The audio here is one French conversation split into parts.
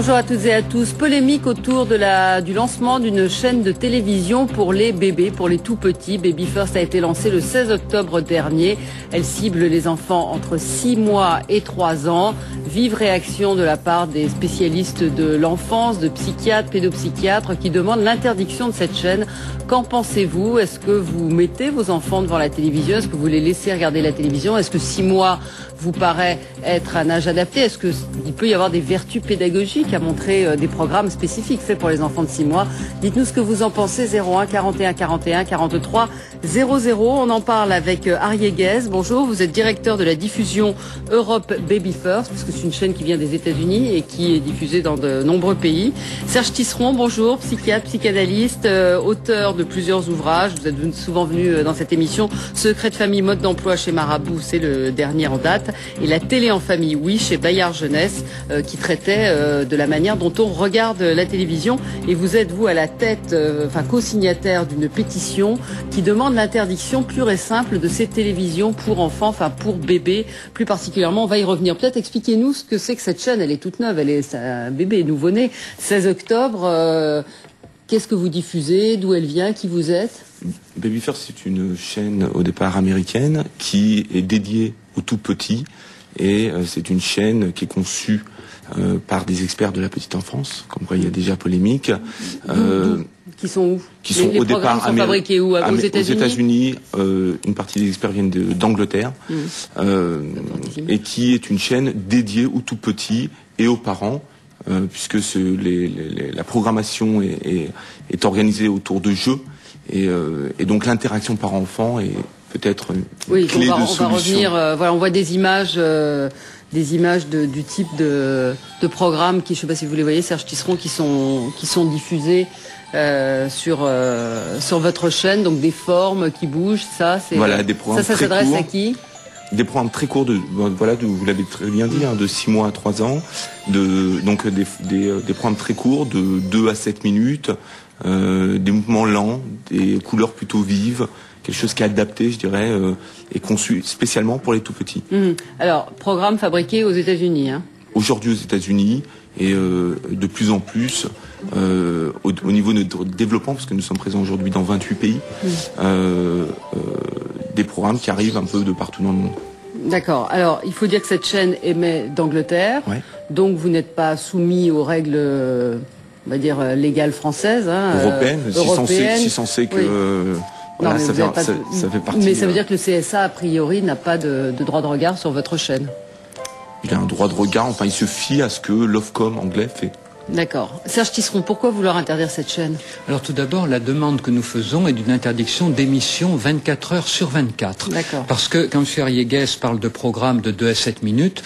Bonjour à toutes et à tous. Polémique autour du lancement d'une chaîne de télévision pour les bébés, pour les tout petits. Baby First a été lancée le 16 octobre dernier. Elle cible les enfants entre 6 mois et 3 ans. Vive réaction de la part des spécialistes de l'enfance, de psychiatres, pédopsychiatres qui demandent l'interdiction de cette chaîne. Qu'en pensez-vous? Est-ce que vous mettez vos enfants devant la télévision? Est-ce que vous les laissez regarder la télévision? Est-ce que 6 mois vous paraît être un âge adapté? Est-ce qu'il peut y avoir des vertus pédagogiques à montrer des programmes spécifiques faits pour les enfants de 6 mois? Dites-nous ce que vous en pensez. 01 41 41 43 00. On en parle avec Arié Guez. Bonjour, vous êtes directeur de la diffusion Europe Baby First, parce que c'est une chaîne qui vient des États-Unis et qui est diffusée dans de nombreux pays. Serge Tisseron, bonjour, psychiatre, psychanalyste, auteur de plusieurs ouvrages. Vous êtes souvent venu dans cette émission. Secret de famille, mode d'emploi chez Marabout, c'est le dernier en date. Et la télé en famille, oui, chez Bayard Jeunesse, qui traitait de la manière dont on regarde la télévision. Et vous êtes, vous, à la tête, co-signataire d'une pétition qui demande l'interdiction pure et simple de ces télévisions pour enfants, enfin pour bébés, plus particulièrement. On va y revenir. Peut-être expliquez-nous ce que c'est que cette chaîne. Elle est toute neuve, c'est un bébé nouveau-né. 16 octobre, qu'est-ce que vous diffusez? D'où elle vient? Qui vous êtes? Baby First, c'est une chaîne au départ américaine qui est dédiée aux tout petits et c'est une chaîne qui est conçue par des experts de la petite enfance. Comme quoi, il y a déjà polémique. Qui sont où? Qui sont les au départ sont fabriqués où? Aux États-Unis. Une partie des experts viennent d'Angleterre et qui est une chaîne dédiée aux tout petits et aux parents. Puisque la programmation est organisée autour de jeux et donc l'interaction par enfant est peut-être une clé de solution. On va revenir. Voilà, on voit des images du type de programmes qui, je ne sais pas si vous les voyez, Serge Tisseron, qui sont diffusés sur votre chaîne, donc des formes qui bougent. Ça, c'est voilà, des programmes ça s'adresse à qui? Des programmes très courts, vous l'avez très bien dit, de 6 mois à 3 ans, donc des programmes très courts de 2 à 7 minutes, des mouvements lents, des couleurs plutôt vives, quelque chose qui est adapté, je dirais, et conçu spécialement pour les tout petits. Alors, programme fabriqué aux États-Unis, hein. Aujourd'hui aux États-Unis et de plus en plus au niveau de notre développement, parce que nous sommes présents aujourd'hui dans 28 pays, des programmes qui arrivent un peu de partout dans le monde. D'accord. Alors, il faut dire que cette chaîne émet d'Angleterre, donc vous n'êtes pas soumis aux règles, on va dire, légales françaises. Européennes, si censé que... Oui. Voilà, non, ça fait partie... Mais ça veut dire que le CSA, a priori, n'a pas de droit de regard sur votre chaîne. Il a un droit de regard, enfin il se fie à ce que l'Ofcom anglais fait. D'accord. Serge Tisseron, pourquoi vouloir interdire cette chaîne? Alors tout d'abord, la demande que nous faisons est d'une interdiction d'émission 24 heures sur 24. D'accord. Parce que quand M. Arié-Guez parle de programmes de 2 à 7 minutes,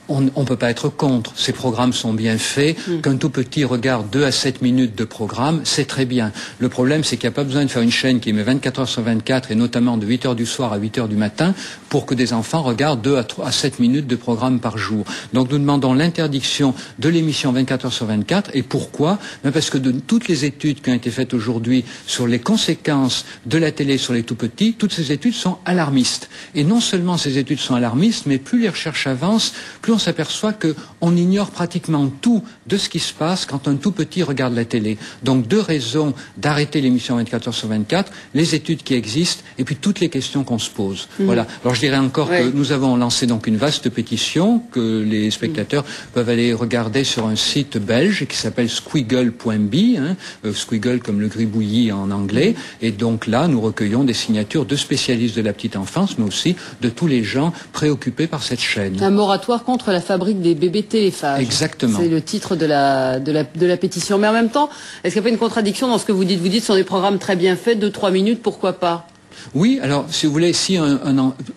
on ne peut pas être contre. Ces programmes sont bien faits. Qu'un tout petit regarde 2 à 7 minutes de programme, c'est très bien. Le problème, c'est qu'il n'y a pas besoin de faire une chaîne qui émet 24 heures sur 24 et notamment de 8 heures du soir à 8 heures du matin pour que des enfants regardent 2 à 7 minutes de programme par jour. Donc nous demandons l'interdiction de l'émission 24 heures sur 24. Et pourquoi? Parce que de toutes les études qui ont été faites aujourd'hui sur les conséquences de la télé sur les tout petits, toutes ces études sont alarmistes. Et non seulement ces études sont alarmistes, mais plus les recherches avancent, plus on s'aperçoit qu'on ignore pratiquement tout de ce qui se passe quand un tout petit regarde la télé. Donc 2 raisons d'arrêter l'émission 24 heures sur 24, les études qui existent et puis toutes les questions qu'on se pose. Voilà. Alors je dirais encore que nous avons lancé donc une vaste pétition que les spectateurs peuvent aller regarder sur un site belge qui s'appelle squiggle.be, squiggle comme le gribouillis en anglais. Et donc là, nous recueillons des signatures de spécialistes de la petite enfance, mais aussi de tous les gens préoccupés par cette chaîne. Un moratoire contre la fabrique des bébés téléphages. Exactement. C'est le titre de la pétition. Mais en même temps, est-ce qu'il n'y a pas une contradiction dans ce que vous dites? Vous dites que ce sont des programmes très bien faits, 2-3 minutes, pourquoi pas? Oui, alors si vous voulez, si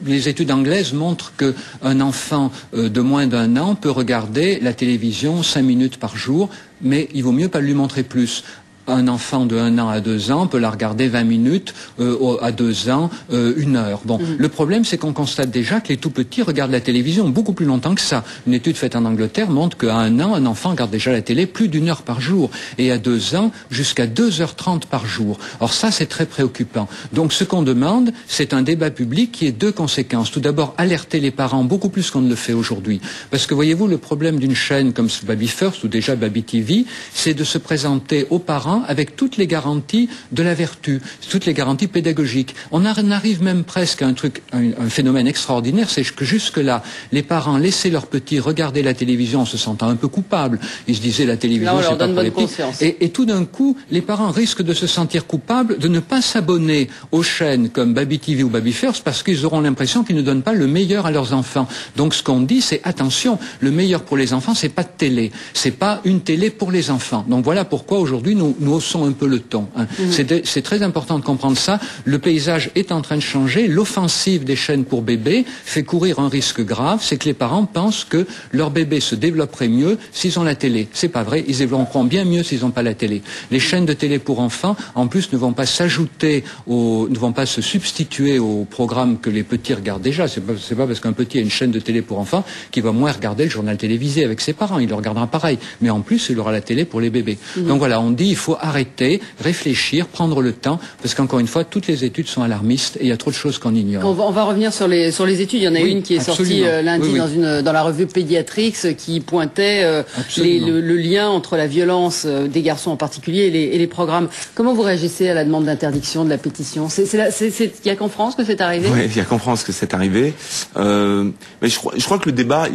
les études anglaises montrent qu'un enfant de moins d'1 an peut regarder la télévision 5 minutes par jour, mais il vaut mieux pas lui montrer plus. un enfant de 1 an à 2 ans peut la regarder 20 minutes, à 2 ans, 1 heure. Bon, le problème, c'est qu'on constate déjà que les tout petits regardent la télévision beaucoup plus longtemps que ça. Une étude faite en Angleterre montre qu'à 1 an, un enfant regarde déjà la télé plus d'1 heure par jour, et à 2 ans, jusqu'à 2h30 par jour. Or ça, c'est très préoccupant. Donc ce qu'on demande, c'est un débat public qui ait 2 conséquences. Tout d'abord, alerter les parents beaucoup plus qu'on ne le fait aujourd'hui. Parce que voyez-vous, le problème d'une chaîne comme Baby First ou déjà Baby TV, c'est de se présenter aux parents avec toutes les garanties de la vertu, toutes les garanties pédagogiques. On arrive même presque à un phénomène extraordinaire, c'est que jusque-là, les parents laissaient leurs petits regarder la télévision en se sentant un peu coupables. Ils se disaient la télévision, c'est pas pour les petits. Et tout d'un coup, les parents risquent de se sentir coupables de ne pas s'abonner aux chaînes comme Baby TV ou Baby First parce qu'ils auront l'impression qu'ils ne donnent pas le meilleur à leurs enfants. Donc ce qu'on dit, c'est attention, le meilleur pour les enfants, c'est pas de télé, c'est pas une télé pour les enfants. Donc voilà pourquoi aujourd'hui nous haussons un peu le ton. C'est très important de comprendre ça. Le paysage est en train de changer. L'offensive des chaînes pour bébés fait courir un risque grave, c'est que les parents pensent que leur bébé se développerait mieux s'ils ont la télé. C'est pas vrai, ils développeront bien mieux s'ils n'ont pas la télé. Les chaînes de télé pour enfants, en plus, ne vont pas ne vont pas se substituer aux programmes que les petits regardent déjà. C'est pas parce qu'un petit a une chaîne de télé pour enfants qu'il va moins regarder le journal télévisé avec ses parents. Il le regardera pareil. Mais en plus, il aura la télé pour les bébés. Donc voilà, on dit il faut arrêter, réfléchir, prendre le temps, parce qu'encore une fois, toutes les études sont alarmistes et il y a trop de choses qu'on ignore. On va revenir sur les études. Il y en a une qui est sortie lundi dans la revue Pediatrics qui pointait le lien entre la violence des garçons en particulier et les programmes. Comment vous réagissez à la demande d'interdiction de la pétition? Il n'y a qu'en France que c'est arrivé? Oui, il n'y a qu'en France que c'est arrivé. Mais je crois que le débat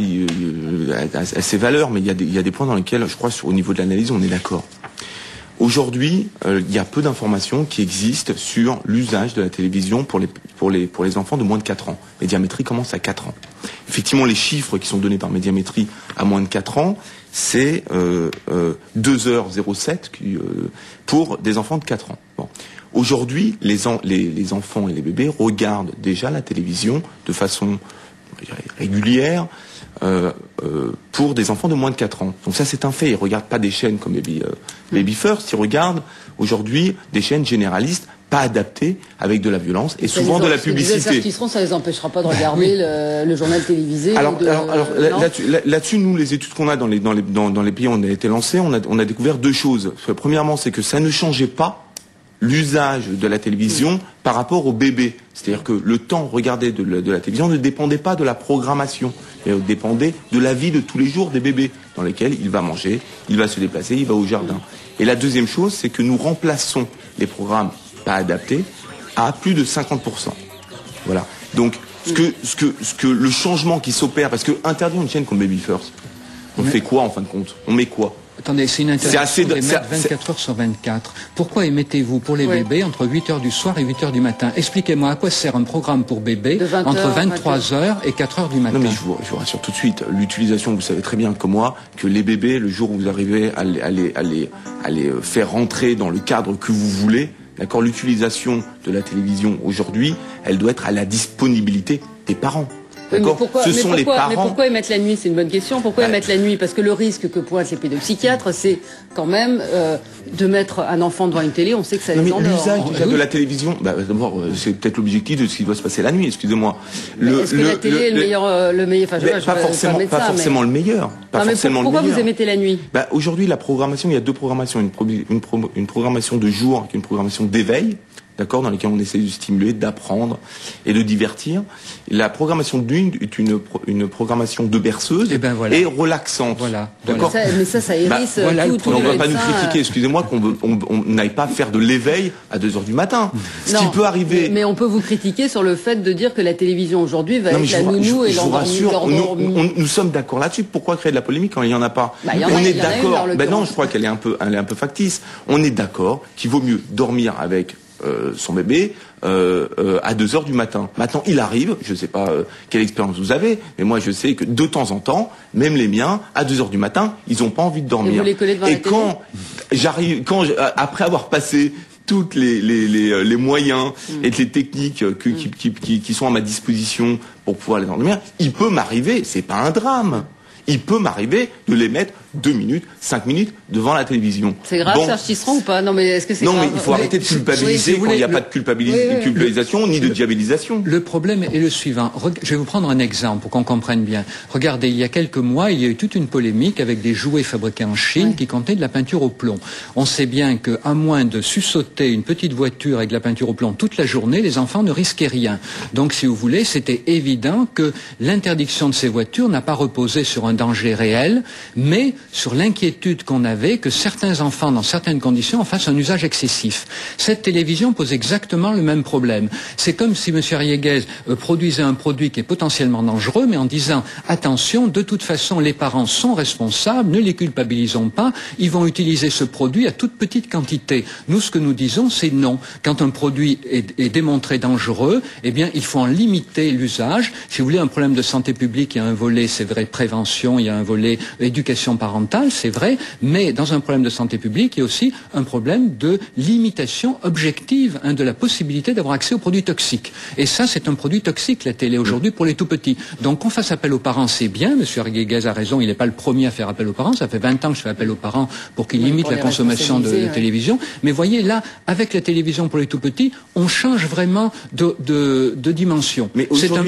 a ses valeurs, mais il y a des points dans lesquels, je crois, au niveau de l'analyse, on est d'accord. Aujourd'hui, il y a peu d'informations qui existent sur l'usage de la télévision pour les enfants de moins de 4 ans. Médiamétrie commence à 4 ans. Effectivement, les chiffres qui sont donnés par Médiamétrie à moins de 4 ans, c'est 2h07 pour des enfants de 4 ans. Bon. Aujourd'hui, les enfants et les bébés regardent déjà la télévision de façon régulière pour des enfants de moins de 4 ans. Donc ça, c'est un fait. Ils ne regardent pas des chaînes comme Baby First, ils regardent aujourd'hui des chaînes généralistes pas adaptées, avec de la violence et souvent de la publicité. Ça les empêchera pas de regarder le journal télévisé. Alors là-dessus, nous, les études qu'on a dans les pays où on a été lancés, on a découvert 2 choses. Premièrement, c'est que ça ne changeait pas l'usage de la télévision par rapport au bébé. C'est-à-dire que le temps regardé de la télévision ne dépendait pas de la programmation, mais dépendait de la vie de tous les jours des bébés, dans lesquels il va manger, il va se déplacer, il va au jardin. Et la deuxième chose, c'est que nous remplaçons les programmes pas adaptés à plus de 50%. Voilà. Donc, ce que le changement qui s'opère, parce que interdire une chaîne comme Baby First, on fait quoi en fin de compte? On met quoi? Attendez, c'est une interdiction d'émettre 24 heures sur 24. Pourquoi émettez-vous pour les bébés entre 8h du soir et 8h du matin? Expliquez-moi à quoi sert un programme pour bébés entre 23h et 4h du matin. Non mais je vous rassure tout de suite, l'utilisation, vous savez très bien comme moi, que les bébés, le jour où vous arrivez à les faire rentrer dans le cadre que vous voulez, d'accord, l'utilisation de la télévision aujourd'hui, elle doit être à la disponibilité des parents. Mais pourquoi émettre la nuit? C'est une bonne question. Pourquoi émettre la nuit? Parce que le risque que pointent les pédopsychiatres, c'est quand même de mettre un enfant devant une télé, on sait que ça les endort. L'usage de la télévision, d'abord, c'est peut-être l'objectif de ce qui doit se passer la nuit, excusez-moi. Est-ce que la télé est le meilleur pas forcément le meilleur. Pourquoi vous émettez la nuit? Aujourd'hui, la programmation, il y a 2 programmations. Une programmation de jour et une programmation d'éveil. D'accord, dans lesquels on essaie de stimuler, d'apprendre et de divertir. La programmation de nuit est une programmation de berceuse et relaxante. Voilà. D'accord. Mais ça hérisse tout. On ne va pas nous critiquer, excusez-moi, qu'on n'aille pas faire de l'éveil à 2h du matin. Ce qui peut arriver. Mais on peut vous critiquer sur le fait de dire que la télévision aujourd'hui va être la nounou et l'endormi. Nous sommes d'accord là-dessus. Pourquoi créer de la polémique quand il n'y en a pas? On est d'accord. Non, je crois qu'elle est un peu factice. On est d'accord qu'il vaut mieux dormir avec son bébé à 2h du matin. Maintenant, il arrive, je ne sais pas quelle expérience vous avez, mais moi je sais que de temps en temps, même les miens, à 2h du matin, ils n'ont pas envie de dormir. Et vous les collez devant la télé ? Après avoir passé toutes les moyens et les techniques qui sont à ma disposition pour pouvoir les endormir, il peut m'arriver, c'est pas un drame. il peut m'arriver de les mettre 2 minutes, 5 minutes devant la télévision. C'est grave, Serge Tisserand, ou pas? Non, mais est-ce que c'est grave? Non, mais il faut arrêter de culpabiliser quand il n'y a pas de culpabilisation ni de diabolisation. Le problème est le suivant. Je vais vous prendre un exemple pour qu'on comprenne bien. Regardez, il y a quelques mois, il y a eu toute une polémique avec des jouets fabriqués en Chine qui contenaient de la peinture au plomb. On sait bien qu'à moins de sussauter une petite voiture avec de la peinture au plomb toute la journée, les enfants ne risquaient rien. Donc, si vous voulez, c'était évident que l'interdiction de ces voitures n'a pas reposé sur un danger réel, mais sur l'inquiétude qu'on avait que certains enfants, dans certaines conditions, en fassent un usage excessif. Cette télévision pose exactement le même problème. C'est comme si M. Riéguez produisait un produit qui est potentiellement dangereux, mais en disant « Attention, de toute façon, les parents sont responsables, ne les culpabilisons pas, ils vont utiliser ce produit à toute petite quantité. » Nous, ce que nous disons, c'est non. Quand un produit est démontré dangereux, eh bien, il faut en limiter l'usage. Si vous voulez, un problème de santé publique, il y a un volet, c'est vrai, prévention, il y a un volet éducation parentale, c'est vrai, mais dans un problème de santé publique, il y a aussi un problème de limitation objective de la possibilité d'avoir accès aux produits toxiques. Et ça, c'est un produit toxique, la télé, aujourd'hui, pour les tout-petits. Donc, qu'on fasse appel aux parents, c'est bien. M. Riéguez a raison, il n'est pas le premier à faire appel aux parents. Ça fait 20 ans que je fais appel aux parents pour qu'ils limitent la consommation de télévision. Mais voyez, là, avec la télévision pour les tout-petits, on change vraiment de dimension.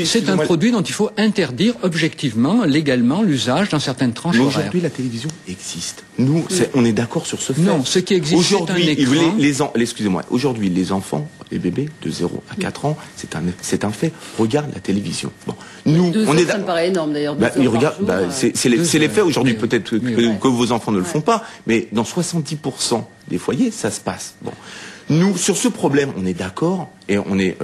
C'est un produit dont il faut interdire objectivement, légalement, l'usage dans certaines tranches horaires. Aujourd'hui, la télévision existe. Nous, on est d'accord sur ce fait. Non, ce qui existe, aujourd'hui, excusez-moi, aujourd'hui, les enfants, les bébés de 0 à 4 ans, c'est un fait, regardent la télévision. Bon, nous, ça me paraît énorme d'ailleurs. C'est les faits aujourd'hui, peut-être que vos enfants ne le font pas, mais dans 70% des foyers, ça se passe. Bon, nous, sur ce problème, on est d'accord et on est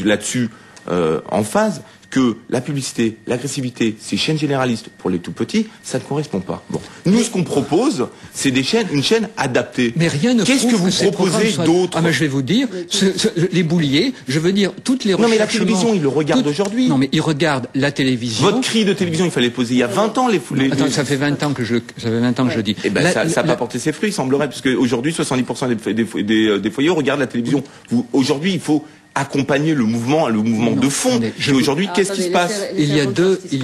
là-dessus en phase. Que la publicité, l'agressivité, ces chaînes généralistes pour les tout petits, ça ne correspond pas. Bon, nous, ce qu'on propose, c'est une chaîne adaptée. Mais rien ne Qu'est-ce que vous proposez d'autre? Ah, mais je vais vous dire, les bouliers, je veux dire, toutes les recherches. Non, mais la télévision, ils le regardent aujourd'hui. Non, mais ils regardent la télévision. Votre cri de télévision, il fallait poser il y a 20 ans Attends, ça fait 20 ans que je le dis. Eh ben, ça n'a pas porté ses fruits, il semblerait, parce qu'aujourd'hui, 70% des foyers regardent la télévision. Aujourd'hui, il faut accompagner le mouvement de fond. Et aujourd'hui, qu'est-ce qui se passe? Il y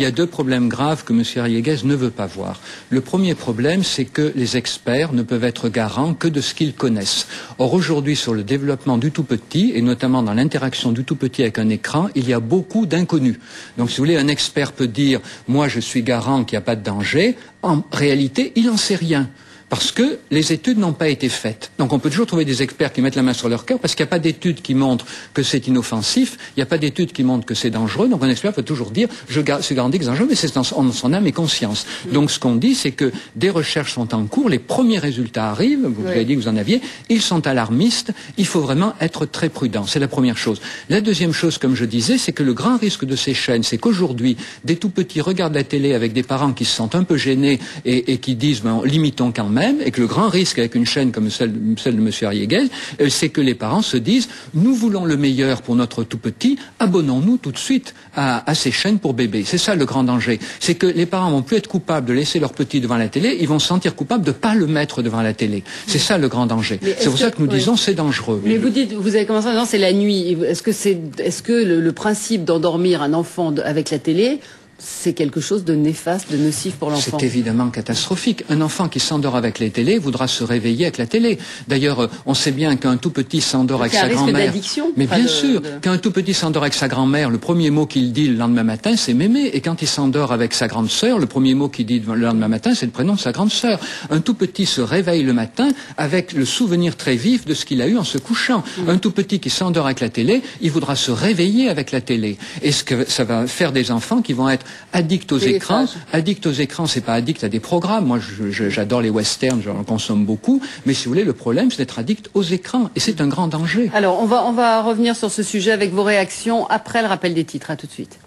a deux problèmes graves que M. Riéguez ne veut pas voir. Le premier problème, c'est que les experts ne peuvent être garants que de ce qu'ils connaissent. Or, aujourd'hui, sur le développement du tout-petit, et notamment dans l'interaction du tout-petit avec un écran, il y a beaucoup d'inconnus. Donc, si vous voulez, un expert peut dire « moi, je suis garant qu'il n'y a pas de danger ». En réalité, il n'en sait rien. Parce que les études n'ont pas été faites. Donc on peut toujours trouver des experts qui mettent la main sur leur cœur parce qu'il n'y a pas d'études qui montrent que c'est inoffensif, il n'y a pas d'études qui montrent que c'est dangereux. Donc un expert peut toujours dire c'est garanti que c'est dangereux, mais c'est en son âme et conscience. Donc ce qu'on dit, c'est que des recherches sont en cours, les premiers résultats arrivent, vous avez dit que vous en aviez, ils sont alarmistes, il faut vraiment être très prudent. C'est la première chose. La deuxième chose, comme je disais, c'est que le grand risque de ces chaînes, c'est qu'aujourd'hui, des tout petits regardent la télé avec des parents qui se sentent un peu gênés et qui disent limitons quand même. Et que le grand risque avec une chaîne comme celle de M. Riéguez, c'est que les parents se disent nous voulons le meilleur pour notre tout petit, abonnons-nous tout de suite à ces chaînes pour bébés. C'est ça le grand danger. C'est que les parents vont plus être coupables de laisser leur petit devant la télé, ils vont se sentir coupables de ne pas le mettre devant la télé. C'est ça le grand danger. C'est pour ça que nous disons c'est dangereux. Mais vous avez commencé en disant c'est la nuit. Est-ce que le principe d'endormir un enfant avec la télé, c'est quelque chose de néfaste, de nocif pour l'enfant? C'est évidemment catastrophique. Un enfant qui s'endort avec les télés voudra se réveiller avec la télé. D'ailleurs, on sait bien qu'un tout petit s'endort avec sa grand-mère. D'addiction. Mais bien sûr, qu'un tout petit s'endort avec sa grand-mère, le premier mot qu'il dit le lendemain matin, c'est mémé. Et quand il s'endort avec sa grande sœur, le premier mot qu'il dit le lendemain matin, c'est le prénom de sa grande sœur. Un tout petit se réveille le matin avec le souvenir très vif de ce qu'il a eu en se couchant. Un tout petit qui s'endort avec la télé, il voudra se réveiller avec la télé. Et ce que ça va faire des enfants qui vont être addict aux écrans. Addict aux écrans, c'est pas addict à des programmes. Moi, j'adore les westerns, j'en consomme beaucoup. Mais si vous voulez, le problème, c'est d'être addict aux écrans. Et c'est un grand danger. Alors, on va revenir sur ce sujet avec vos réactions après le rappel des titres. À tout de suite.